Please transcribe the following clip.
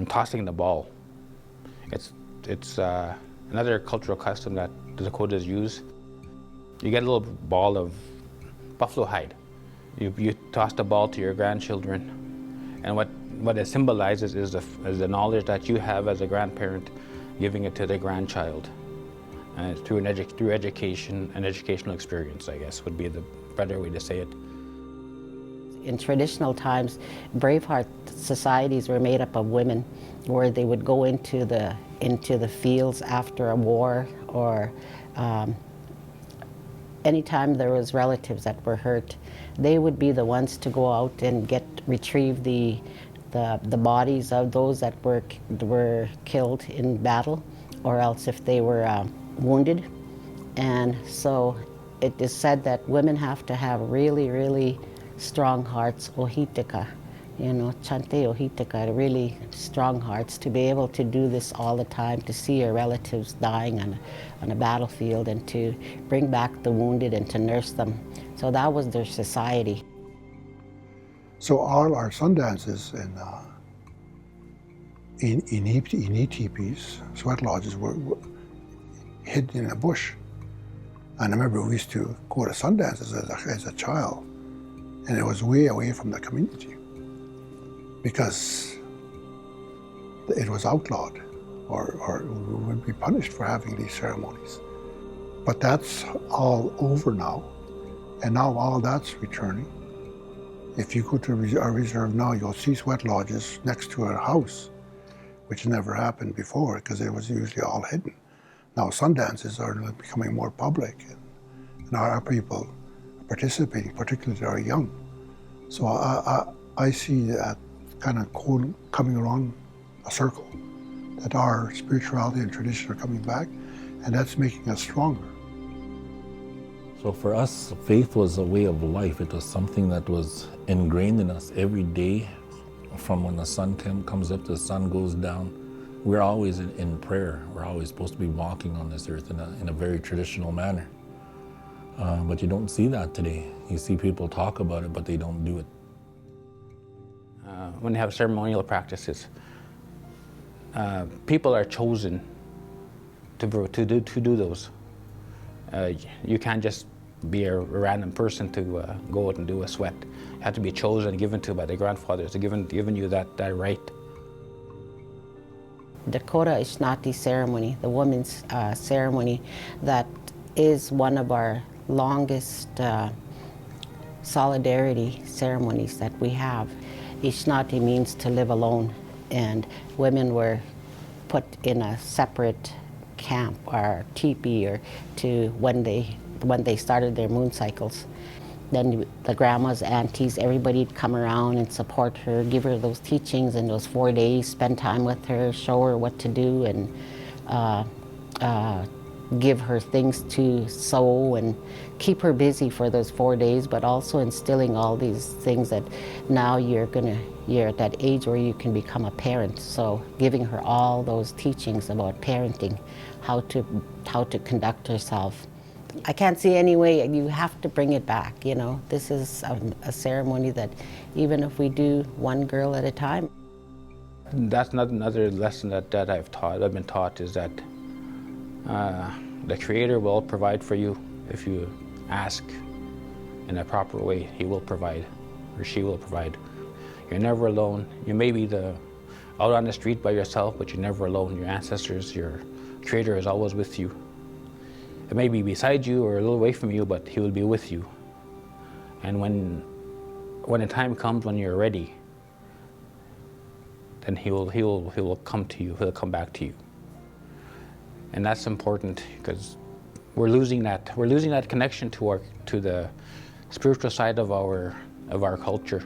tossing the ball. It's another cultural custom that the Dakotas use. You get a little ball of buffalo hide. You toss the ball to your grandchildren, and what it symbolizes is the knowledge that you have as a grandparent, giving it to the grandchild, and through education and educational experience, I guess, would be the better way to say it. In traditional times, Braveheart societies were made up of women, where they would go into the fields after a war, or anytime there was relatives that were hurt, they would be the ones to go out and retrieve the bodies of those that were killed in battle, or else if they were wounded. And so it is said that women have to have really, really strong hearts, ohitika, chante ohitika, really strong hearts, to be able to do this all the time, to see your relatives dying on a battlefield, and to bring back the wounded and to nurse them. So that was their society. So all our sun dances in teepees, sweat lodges, were hidden in a bush. And I remember we used to go to sun dances as a child, and it was way away from the community because it was outlawed, or we would be punished for having these ceremonies. But that's all over now, and now all that's returning. If you go to our reserve now, you'll see sweat lodges next to our house, which never happened before because it was usually all hidden. Now sun dances are becoming more public, and our people are participating, particularly our young. So I see that kind of coming around a circle, that our spirituality and tradition are coming back, and that's making us stronger. So for us, faith was a way of life. It was something that was ingrained in us every day, from when the sun comes up to the sun goes down. We're always in prayer. We're always supposed to be walking on this earth in a very traditional manner. But you don't see that today. You see people talk about it, but they don't do it. When they have ceremonial practices, people are chosen to do those. You can't just be a random person to go out and do a sweat. You have to be chosen and given to by the grandfathers, given you that right. Dakota Ishnati ceremony, the women's ceremony, that is one of our longest solidarity ceremonies that we have. Ishnati means to live alone, and women were put in a separate camp or teepee, or when they started their moon cycles. Then the grandmas, aunties, everybody'd come around and support her, give her those teachings in those 4 days, spend time with her, show her what to do, and give her things to sew and keep her busy for those 4 days, but also instilling all these things that now you're at that age where you can become a parent. So giving her all those teachings about parenting, how to conduct herself. I can't see any way. You have to bring it back, This is a ceremony that even if we do one girl at a time. That's another lesson that I've been taught, is that the Creator will provide for you if you ask in a proper way. He will provide, or she will provide. You're never alone. You may be out on the street by yourself, but you're never alone. Your ancestors, your Creator is always with you. It may be beside you or a little away from you, but He will be with you. And when the time comes when you're ready, then He will come to you. He'll come back to you. And that's important, because we're losing that connection to the spiritual side of our culture.